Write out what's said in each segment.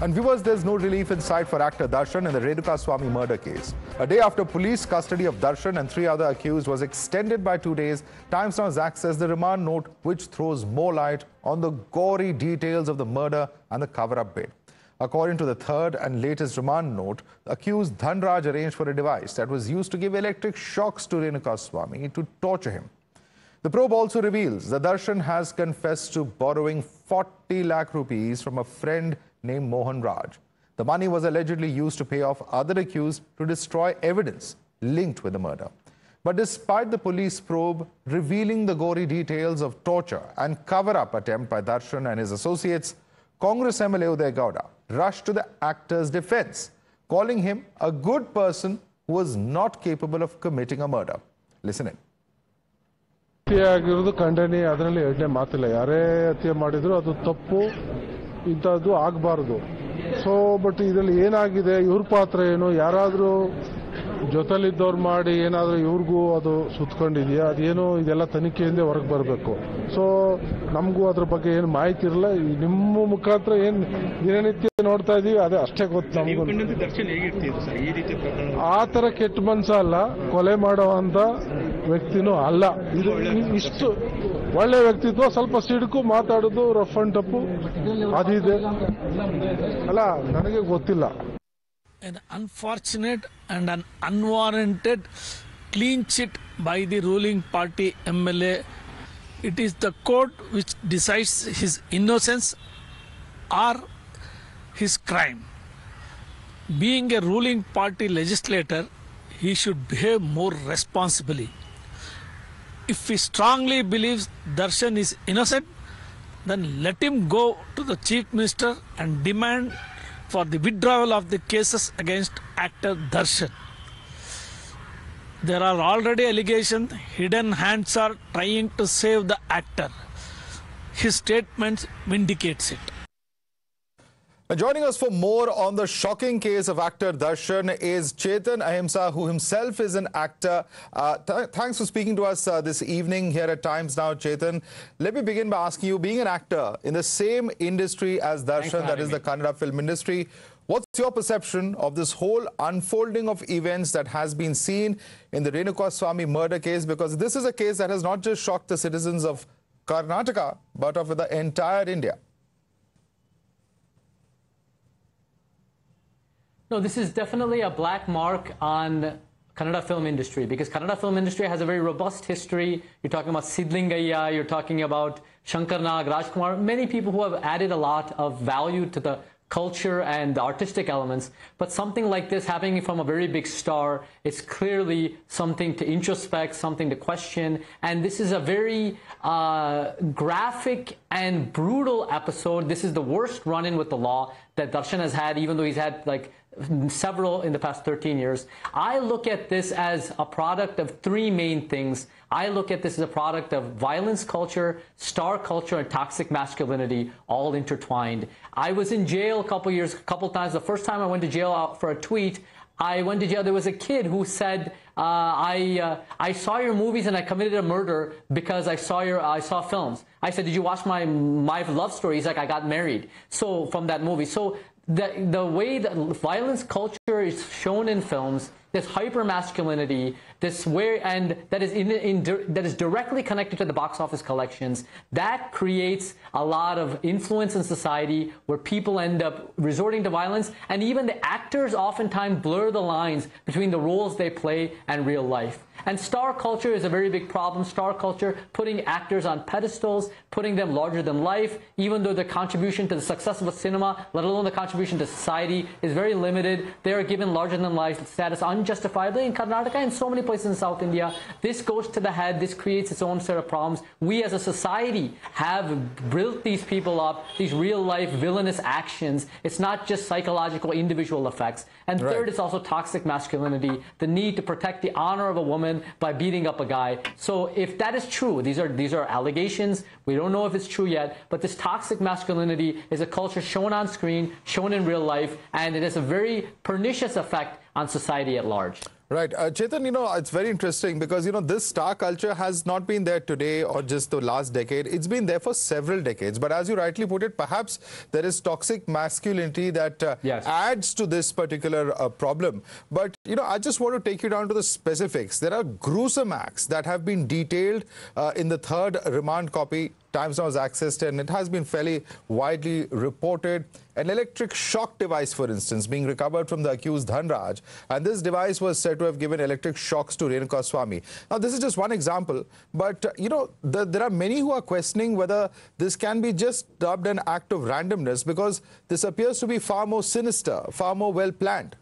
And viewers, there's no relief in sight for actor Darshan in the Renuka Swamy murder case. A day after police custody of Darshan and 3 other accused was extended by 2 days, Times Now's accessed the remand note, which throws more light on the gory details of the murder and the cover-up bid. According to the third and latest remand note, the accused Dhanraj arranged for a device that was used to give electric shocks to Renuka Swamy to torture him. The probe also reveals that Darshan has confessed to borrowing 40 lakh rupees from a friend named Mohan Raj. The money was allegedly used to pay off other accused to destroy evidence linked with the murder. But despite the police probe revealing the gory details of torture and cover-up attempt by Darshan and his associates, Congress MLA Uday Gora rushed to the actor's defense, calling him a good person who was not capable of committing a murder. Listen in. ಆಗಿರೋದು ಖಂಡನೆ, ಅದರಲ್ಲಿ ಎರಡನೇ ಮಾತಿಲ್ಲ. ಯಾರೇ ಹತ್ಯೆ ಮಾಡಿದ್ರು ಅದು ತಪ್ಪು, ಇಂಥದ್ದು ಆಗಬಾರ್ದು. ಸೊ ಬಟ್ ಇದರಲ್ಲಿ ಏನಾಗಿದೆ, ಇವ್ರ ಪಾತ್ರ ಏನು, ಯಾರಾದರೂ ಜೊತೆಲಿದ್ದವ್ರು ಮಾಡಿ ಏನಾದರೂ ಇವ್ರಿಗೂ ಅದು ಸುತ್ತಕೊಂಡಿದೆಯಾ, ಅದೇನು ಇದೆಲ್ಲ ತನಿಖೆಯಿಂದ ಹೊರಗೆ ಬರಬೇಕು. ಸೊ ನಮಗೂ ಅದ್ರ ಬಗ್ಗೆ ಏನು ಮಾಹಿತಿ ಇರಲ್ಲ. ನಿಮ್ಮ ಮುಖಾಂತರ ಏನು ದಿನನಿತ್ಯ ನೋಡ್ತಾ ಇದೀವಿ ಅದೇ ಅಷ್ಟೇ ಗೊತ್ತು ನಮಗೂ. ಆ ಥರ ಕೆಟ್ಟ ಮನಸ್ಸ ಅಲ್ಲ, ಕೊಲೆ ಮಾಡೋ ಅಂತ ವ್ಯಕ್ತಿನೂ ಅಲ್ಲ. ಇದು ಇಷ್ಟು ಒಳ್ಳೆ ವ್ಯಕ್ತಿತ್ವ, ಸ್ವಲ್ಪ ಸಿಡುಕು ಮಾತಾಡೋದು, ರಫ್ ಅಂಡ್ ಟಪ್ಪು ಅದಿದೆ ಅಲ್ಲ, ನನಗೆ ಗೊತ್ತಿಲ್ಲ. An unfortunate and an unwarranted clean chit by the ruling party MLA. It is the court which decides his innocence or his crime. Being a ruling party legislator, he should behave more responsibly. If he strongly believes Darshan is innocent, then let him go to the Chief Minister and demand for the withdrawal of the cases against actor Darshan. There are already allegations hidden hands are trying to save the actor. His statements vindicates it. Joining us for more on the shocking case of actor Darshan is Chetan Ahimsa, who himself is an actor. Thanks for speaking to us this evening here at Times Now, Chetan. Let me begin by asking you, being an actor in the same industry as Darshan, that is the Kannada film industry, what's your perception of this whole unfolding of events that has been seen in the Renuka Swamy murder case? Because this is a case that has not just shocked the citizens of Karnataka, but of the entire India. No, this is definitely a black mark on Kannada film industry, because Kannada film industry has a very robust history. You're talking about Sidlingayya, you're talking about Shankar Nag, Rajkumar, many people who have added a lot of value to the culture and the artistic elements. But something like this happening from a very big star, it's clearly something to introspect, something to question. And this is a very graphic and brutal episode. This is the worst run-in with the law that Darshan has had, even though he's had like several in the past 13 years. I look at this as a product of 3 main things. I look at this as a product of violence culture, star culture, and toxic masculinity all intertwined. I was in jail a couple times. The first time I went to jail for a tweet, I went to jail. There was a kid who said, I saw your movies and I committed a murder because I saw films. I said, did you watch my love story? He's like, I got married. So from that movie. So the way that violence culture is shown in films, this hyper masculinity, and that is directly connected to the box office collections, that creates a lot of influence in society where people end up resorting to violence, and even the actors oftentimes blur the lines between the roles they play and real life. And star culture is a very big problem. Star culture, putting actors on pedestals, putting them larger than life, even though their contribution to the success of a cinema, let alone the contribution to society, is very limited. They are given larger than life status unjustifiably in Karnataka and so many places in South India. This goes to the head. This creates its own set of problems. We as a society have built these people up, these real-life villainous actions. It's not just psychological individual effects. And third, it's also toxic masculinity, the need to protect the honor of a woman by beating up a guy. So if that is true, these are allegations. We don't know if it's true yet, but this toxic masculinity is a culture shown on screen, shown in real life, and it has a very pernicious effect on society at large. Right. Chetan, it's very interesting because, this star culture has not been there today or just the last decade. It's been there for several decades. But as you rightly put it, perhaps there is toxic masculinity that adds to this particular problem. But, I just want to take you down to the specifics. There are gruesome acts that have been detailed in the third remand copy. Times Now has accessed, and it has been fairly widely reported. An electric shock device, for instance, being recovered from the accused Dhanraj, and this device was said to have given electric shocks to Renuka Swamy. Now, this is just one example, but, there are many who are questioning whether this can be just dubbed an act of randomness, because this appears to be far more sinister, far more well-planned.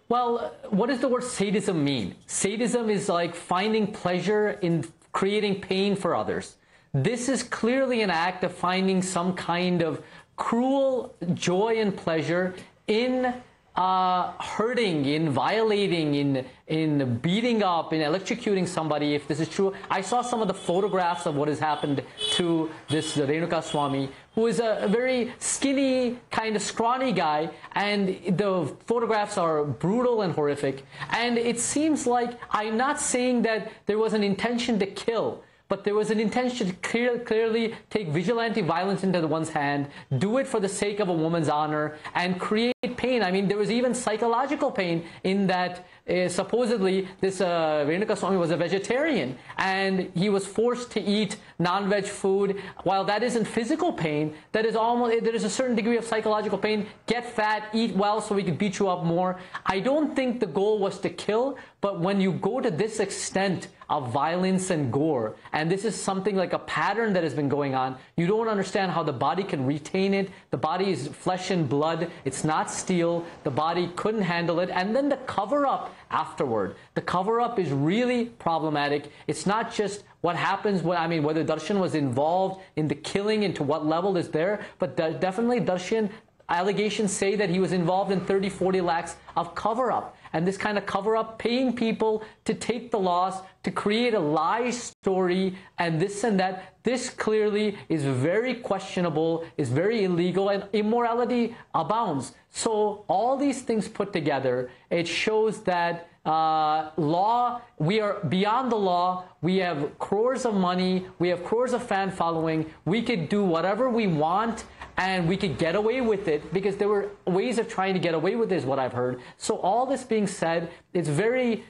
Well, what does the word sadism mean? Sadism is like finding pleasure in creating pain for others. This is clearly an act of finding some kind of cruel joy and pleasure in hurting, in violating, in beating up, in electrocuting somebody, if this is true. I saw some of the photographs of what has happened to this Renuka Swamy, who is a very skinny, kind of scrawny guy, and the photographs are brutal and horrific. And it seems like, I'm not saying that there was an intention to kill, but there was an intention to clearly take vigilante violence into one's hand, do it for the sake of a woman's honor, and create pain. I mean, there was even psychological pain in that supposedly this Renuka Swamy was a vegetarian, and he was forced to eat non-veg food. While that isn't physical pain, that is almost, there is a certain degree of psychological pain. Get fat, eat well so we can beat you up more. I don't think the goal was to kill, but when you go to this extent of violence and gore, and this is something like a pattern that has been going on, you don't understand how the body can retain it. The body is flesh and blood. It's not steel. The body couldn't handle it. And then the cover-up afterward. The cover-up is really problematic. It's not just what happens, whether Darshan was involved in the killing and to what level is there, but definitely Darshan, allegations say that he was involved in 30, 40 lakhs of cover-up. And this kind of cover-up, paying people to take the loss, to create a lie story, and this and that, this clearly is very questionable, is very illegal, and immorality abounds. So all these things put together, it shows that we are beyond the law. We have crores of money. We have crores of fan following. We could do whatever we want, and we could get away with it, because there were ways of trying to get away with it, is what I've heard. So all this being said, it's very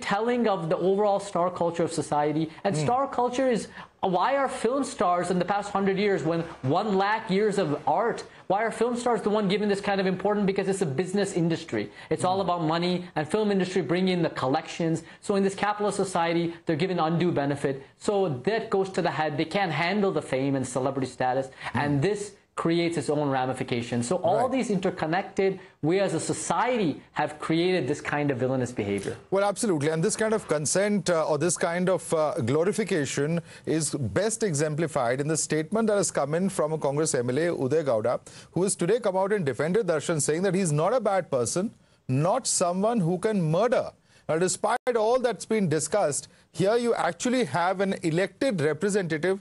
telling of the overall star culture of society. And star culture is, why are film stars in the past 100 years, when 1 lakh years of art, why are film stars the one given this kind of important? Because it's a business industry. It's all about money, and film industry bring in the collections. So in this capitalist society, they're given undue benefit. So that goes to the head. They can't handle the fame and celebrity status. And this creates its own ramifications. So all these interconnected, we as a society have created this kind of villainous behavior. Well, absolutely. And this kind of consent or this kind of glorification is best exemplified in the statement that has come in from a Congress MLA, Uday Gowda, who has today come out and defended Darshan, saying that he's not a bad person, not someone who can murder. Now, despite all that's been discussed, here you actually have an elected representative,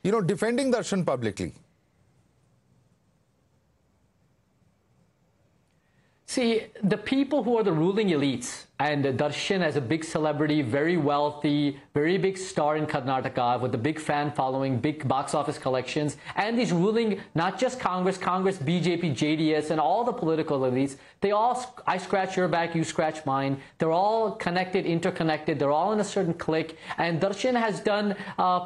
defending Darshan publicly. See, the people who are the ruling elites, and Darshan as a big celebrity, very wealthy, very big star in Karnataka with a big fan following, big box office collections, and these ruling, not just Congress, BJP, JDS, and all the political elites, they all, I scratch your back, you scratch mine. They're all connected, interconnected. They're all in a certain clique. And Darshan has done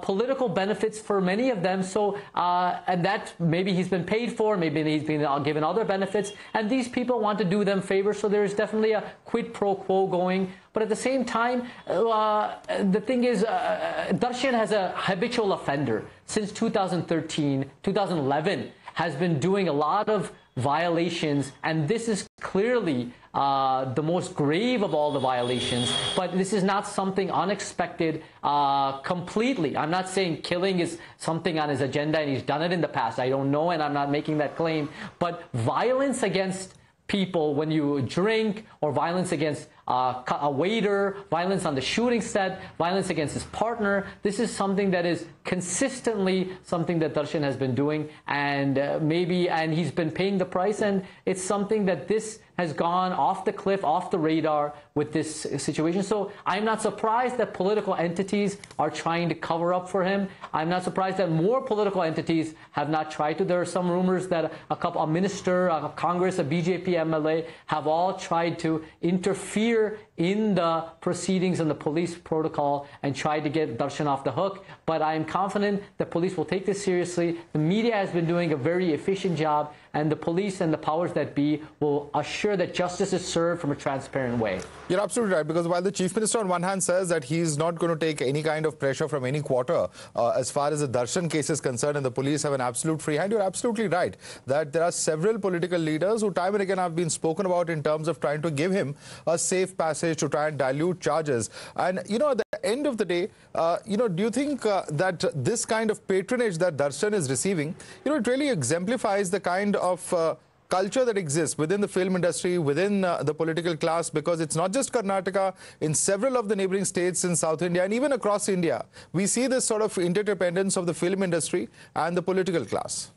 political benefits for many of them. So, and that maybe he's been paid for, maybe he's been given other benefits. And these people want to do them favors. So there is definitely a quid pro quo going. But at the same time, the thing is, Darshan has a habitual offender since 2013, 2011, has been doing a lot of violations, and this is clearly the most grave of all the violations. But this is not something unexpected completely. I'm not saying killing is something on his agenda and he's done it in the past. I don't know, and I'm not making that claim. But violence against people when you drink, or violence against a waiter, violence on the shooting set, violence against his partner. This is something that is consistently something that Darshan has been doing, and and he's been paying the price, and it's something that this has gone off the cliff, off the radar with this situation. So I'm not surprised that political entities are trying to cover up for him. I'm not surprised that more political entities have not tried to. There are some rumors that a minister, a Congress, a BJP MLA have all tried to interfere in the proceedings and the police protocol and tried to get Darshan off the hook. But I'm confident the police will take this seriously. The media has been doing a very efficient job, and the police and the powers that be will assure that justice is served from a transparent way. You're absolutely right, because while the Chief Minister on one hand says that he's not going to take any kind of pressure from any quarter as far as the Darshan case is concerned, and the police have an absolute free hand, you're absolutely right that there are several political leaders who time and again have been spoken about in terms of trying to give him a safe passage to try and dilute charges. And, at the end of the day, do you think that this kind of patronage that Darshan is receiving, it really exemplifies the kind of culture that exists within the film industry, within the political class, because it's not just Karnataka, in several of the neighboring states in South India and even across India, we see this sort of interdependence of the film industry and the political class.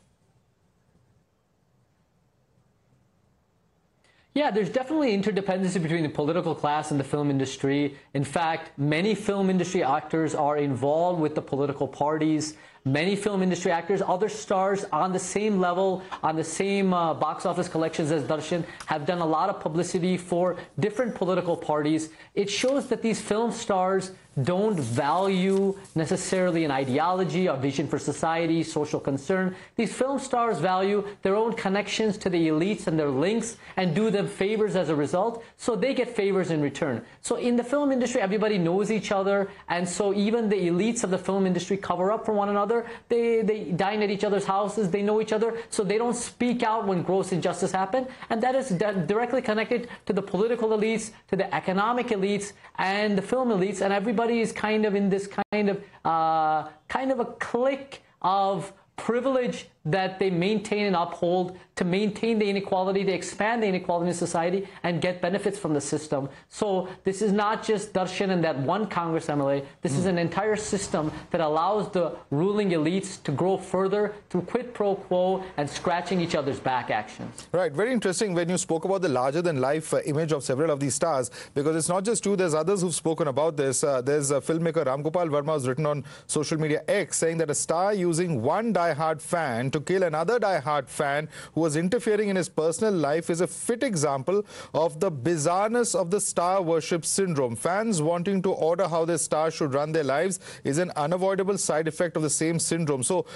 Yeah, there's definitely interdependency between the political class and the film industry. In fact, many film industry actors are involved with the political parties. Many film industry actors, other stars on the same level, on the same box office collections as Darshan, have done a lot of publicity for different political parties. It shows that these film stars don't value necessarily an ideology, a vision for society, social concern. These film stars value their own connections to the elites and their links and do them favors as a result, so they get favors in return. So in the film industry, everybody knows each other, and so even the elites of the film industry cover up for one another. They dine at each other's houses, they know each other, so they don't speak out when gross injustice happens, and that is directly connected to the political elites, to the economic elites, and the film elites, and everybody is kind of in this kind of a clique of privilege that they maintain and uphold to maintain the inequality, to expand the inequality in society and get benefits from the system. So this is not just Darshan and that one Congress MLA. This is an entire system that allows the ruling elites to grow further through quid pro quo and scratching each other's back actions. Right. Very interesting when you spoke about the larger-than-life image of several of these stars, because it's not just you. There's others who've spoken about this. There's a filmmaker, Ram Gopal Verma, who's written on social media X, saying that a star using one die-hard fan to kill another die-hard fan who was interfering in his personal life is a fit example of the bizarreness of the star worship syndrome. Fans wanting to order how their stars should run their lives is an unavoidable side effect of the same syndrome. So,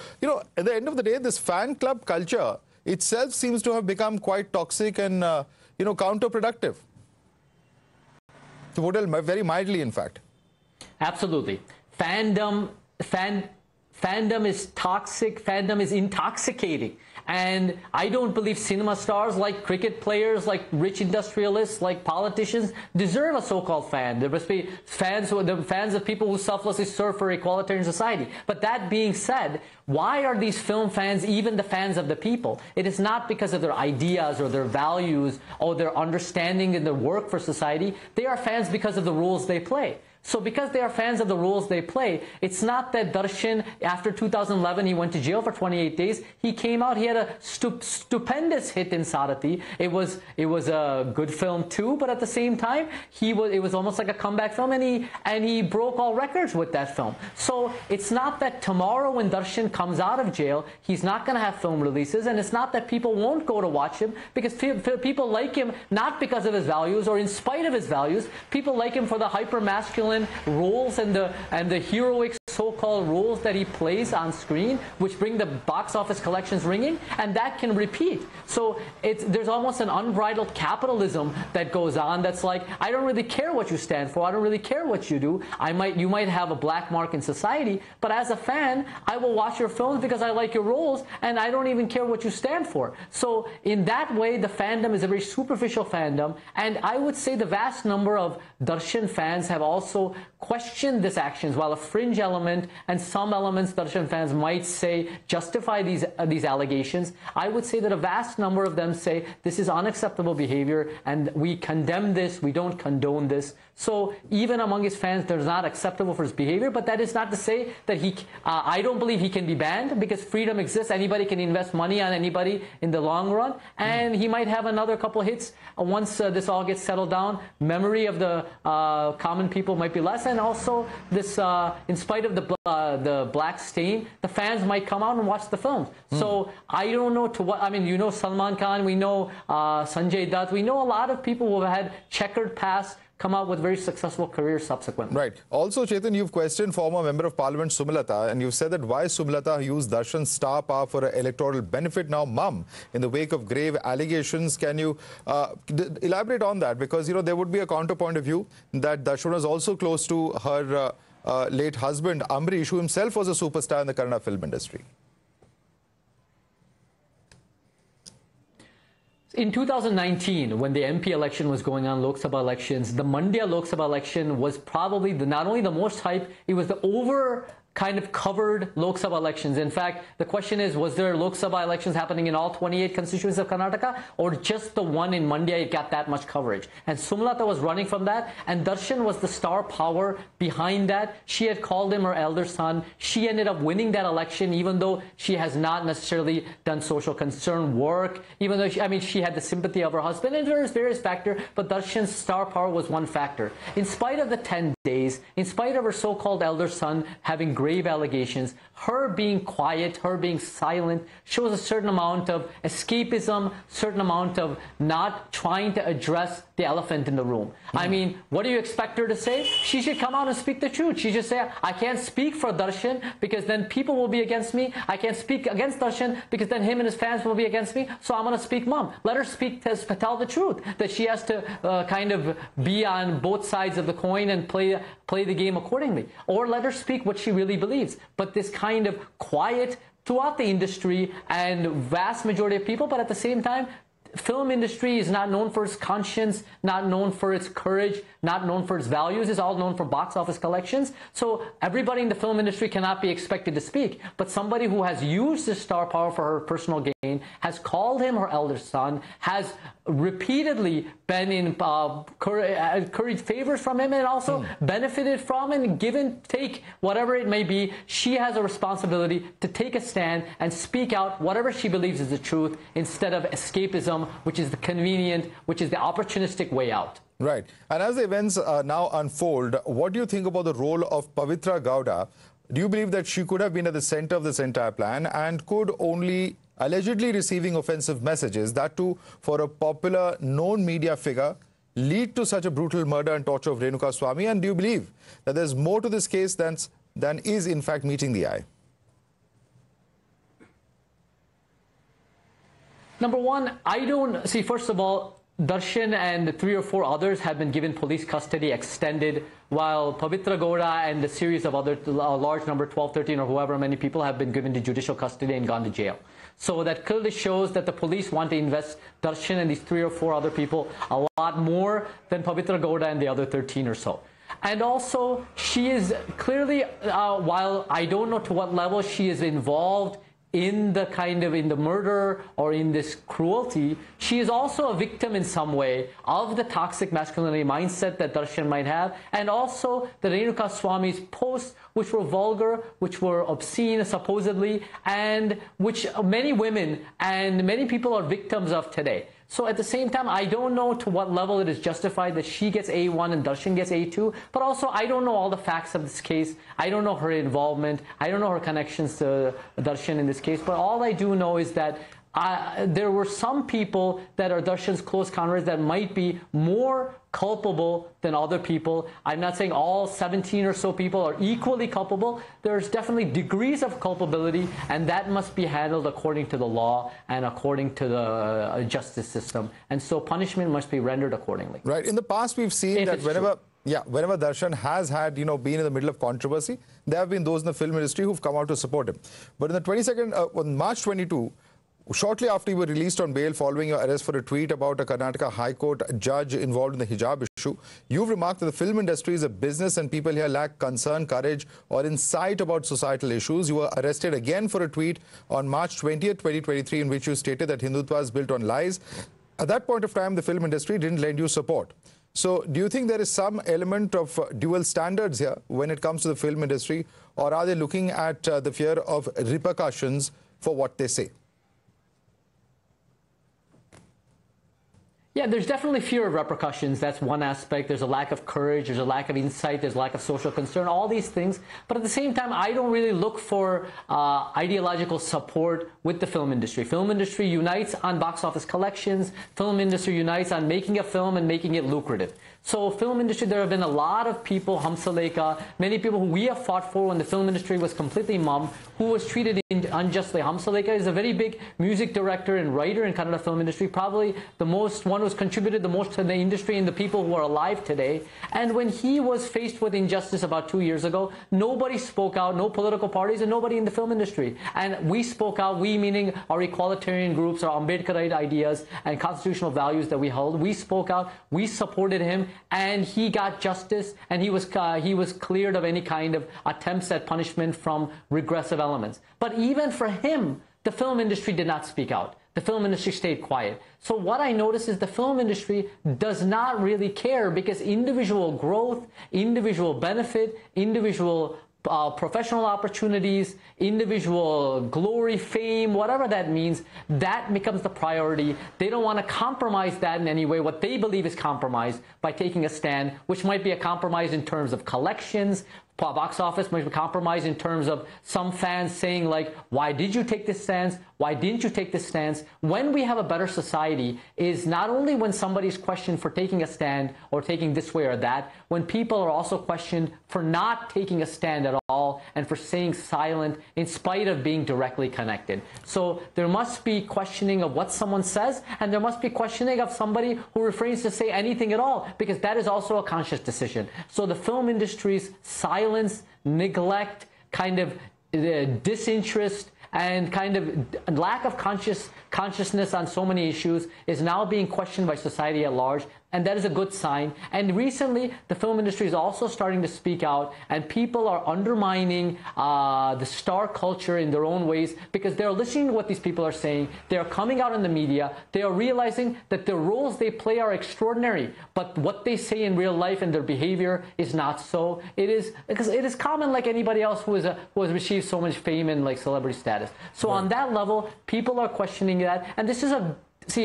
at the end of the day, this fan club culture itself seems to have become quite toxic and, counterproductive. To put it very mildly, in fact. Absolutely. Fandom is toxic, fandom is intoxicating. And I don't believe cinema stars, like cricket players, like rich industrialists, like politicians, deserve a so-called fan. There must be fans of people who selflessly serve for equalitarian society. But that being said, why are these film fans even the fans of the people? It is not because of their ideas or their values or their understanding in their work for society. They are fans because of the rules they play. So because they are fans of the rules they play, it's not that Darshan, after 2011, he went to jail for 28 days. He came out, he had a stupendous hit in Sarathi. It was a good film too, but at the same time, it was almost like a comeback film, and he broke all records with that film. So it's not that tomorrow when Darshan comes out of jail, he's not going to have film releases, and it's not that people won't go to watch him, because people like him not because of his values or in spite of his values. People like him for the hyper-masculine roles and the heroic so-called roles that he plays on screen, which bring the box office collections ringing, and that can repeat. So there's almost an unbridled capitalism that goes on that's like, I don't really care what you stand for, I don't really care what you do. You might have a black mark in society, but as a fan, I will watch your films because I like your roles, and I don't even care what you stand for. So in that way, the fandom is a very superficial fandom, and I would say the vast number of Darshan fans have also also question this actions, while a fringe element and some elements Darshan fans might say justify these allegations. I would say that a vast number of them say this is unacceptable behavior and we condemn this, we don't condone this. So even among his fans, they're not acceptable for his behavior, but that is not to say that I don't believe he can be banned, because freedom exists. Anybody can invest money on anybody in the long run, and he might have another couple hits once this all gets settled down. Memory of the common people might be less, and also this, in spite of the black stain, the fans might come out and watch the films. So I don't know to what, I mean, you know Salman Khan, we know Sanjay Dutt, we know a lot of people who have had checkered past come out with very successful careers subsequently. Right. Also, Chetan, you've questioned former Member of Parliament Sulata, and you've said that why Sulata used Darshan's star power for an electoral benefit, now mum, in the wake of grave allegations. Can you elaborate on that? Because, you know, there would be a counterpoint of view that Darshan was also close to her late husband, Amrish, who himself was a superstar in the Kannada film industry. In 2019, when the MP election was going on, Lok Sabha elections, the Mandya Lok Sabha election was probably not only the most hype, it was the kind of covered Lok Sabha elections. In fact, the question is, was there Lok Sabha elections happening in all 28 constituencies of Karnataka, or just the one in Mandya, it got that much coverage? And Sulata was running from that, and Darshan was the star power behind that. She had called him her elder son. She ended up winning that election, even though she has not necessarily done social concern work, even though, she had the sympathy of her husband, and there is various factors, but Darshan's star power was one factor. In spite of the 10 days, in spite of her so-called elder son having grave allegations, her being quiet, her being silent, shows a certain amount of escapism, certain amount of not trying to address the elephant in the room. I mean, what do you expect her to say? She should come out and speak the truth. She should say, I can't speak for Darshan because then people will be against me. I can't speak against Darshan because then him and his fans will be against me. So I'm going to speak mum. Let her speak, tell the truth, that she has to kind of be on both sides of the coin and play the game accordingly. Or let her speak what she really believes. But this kind of quiet throughout the industry and vast majority of people, but at the same time, film industry is not known for its conscience, not known for its courage, not known for its values. It's all known for box office collections. So everybody in the film industry cannot be expected to speak. But somebody who has used this star power for her personal gain, has called him her elder son, has repeatedly been in encouraged favors from him, and also benefited from and given, take, whatever it may be. She has a responsibility to take a stand and speak out whatever she believes is the truth, instead of escapism, which is the convenient, which is the opportunistic way out. Right. And as the events now unfold, what do you think about the role of Pavitra Gowda? Do you believe that she could have been at the center of this entire plan, and could only allegedly receiving offensive messages, that too for a popular known media figure, lead to such a brutal murder and torture of Renuka Swamy? And do you believe that there's more to this case than is in fact meeting the eye? Number one, I don't see, first of all, Darshan and 3 or 4 others have been given police custody extended, while Pavitra Gora and a series of other large number, 12, 13 or whoever many people, have been given to judicial custody and gone to jail. So that clearly shows that the police want to invest Darshan and these 3 or 4 other people a lot more than Pavitra Gora and the other 13 or so. And also, she is clearly, while I don't know to what level she is involved in the murder or in this cruelty, she is also a victim in some way of the toxic masculinity mindset that Darshan might have, and also the Renuka Swamy's posts, which were vulgar, which were obscene supposedly, and which many women and many people are victims of today. So at the same time, I don't know to what level it is justified that she gets A1 and Darshan gets A2, but also I don't know all the facts of this case. I don't know her involvement. I don't know her connections to Darshan in this case, but all I do know is that there were some people that are Darshan's close converts that might be more culpable than other people. I'm not saying all 17 or so people are equally culpable. There's definitely degrees of culpability, and that must be handled according to the law and according to the justice system. And so punishment must be rendered accordingly. Right. In the past, we've seen that whenever Darshan has had, been in the middle of controversy, there have been those in the film industry who've come out to support him. But in the on March 22, Shortly after you were released on bail following your arrest for a tweet about a Karnataka High Court judge involved in the hijab issue, you've remarked that the film industry is a business and people here lack concern, courage or insight about societal issues. You were arrested again for a tweet on March 20th, 2023 in which you stated that Hindutva is built on lies. At that point of time, the film industry didn't lend you support. So do you think there is some element of dual standards here when it comes to the film industry, or are they looking at the fear of repercussions for what they say? Yeah, there's definitely fear of repercussions. That's one aspect. There's a lack of courage. There's a lack of insight. There's a lack of social concern, all these things. But at the same time, I don't really look for ideological support with the film industry. Film industry unites on box office collections. Film industry unites on making a film and making it lucrative. So film industry, there have been a lot of people, Hamsaleka, many people who we have fought for when the film industry was completely mum, who was treated unjustly. Hamsaleka is a very big music director and writer in Kannada film industry, probably the most, one who's contributed the most to the industry and the people who are alive today. And when he was faced with injustice about 2 years ago, nobody spoke out, no political parties and nobody in the film industry. And we spoke out, we meaning our equalitarian groups, our Ambedkarite ideas and constitutional values that we hold. We spoke out, we supported him, and he got justice, and he was cleared of any kind of attempts at punishment from regressive elements. But even for him, the film industry did not speak out. The film industry stayed quiet. So what I notice is the film industry does not really care, because individual growth, individual benefit, individual professional opportunities, individual glory, fame, whatever that means, that becomes the priority. They don't want to compromise that in any way, what they believe is compromise, by taking a stand, which might be a compromise in terms of collections, box office, might be compromised in terms of some fans saying like, why did you take this stance? Why didn't you take this stance? When we have a better society is not only when somebody's questioned for taking a stand or taking this way or that, when people are also questioned for not taking a stand at all and for staying silent in spite of being directly connected. So there must be questioning of what someone says, and there must be questioning of somebody who refrains to say anything at all, because that is also a conscious decision. So the film industry's silence, neglect, kind of disinterest, and kind of lack of consciousness on so many issues is now being questioned by society at large, and that is a good sign. And recently, the film industry is also starting to speak out, and people are undermining the star culture in their own ways, because they're listening to what these people are saying. They are coming out in the media. They are realizing that the roles they play are extraordinary, but what they say in real life and their behavior is not so. It is because it is common like anybody else who has received so much fame and like celebrity status. So on that level, people are questioning that, and this is a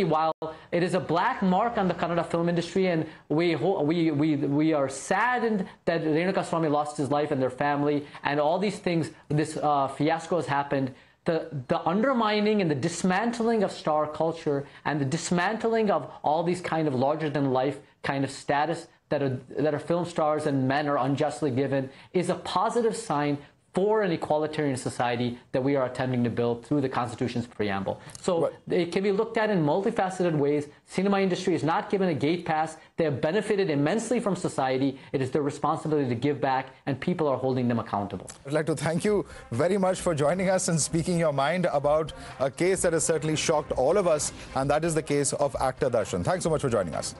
while it is a black mark on the Kannada film industry, and we are saddened that Renuka Swamy lost his life and their family, and all these things, this fiasco has happened. The undermining and the dismantling of star culture and the dismantling of all these kind of larger-than-life kind of status that are film stars and men are unjustly given is a positive sign for an equalitarian society that we are attempting to build through the Constitution's preamble. So it can be looked at in multifaceted ways. Cinema industry is not given a gate pass. They have benefited immensely from society. It is their responsibility to give back, and people are holding them accountable. I'd like to thank you very much for joining us and speaking your mind about a case that has certainly shocked all of us, and that is the case of actor Darshan. Thanks so much for joining us.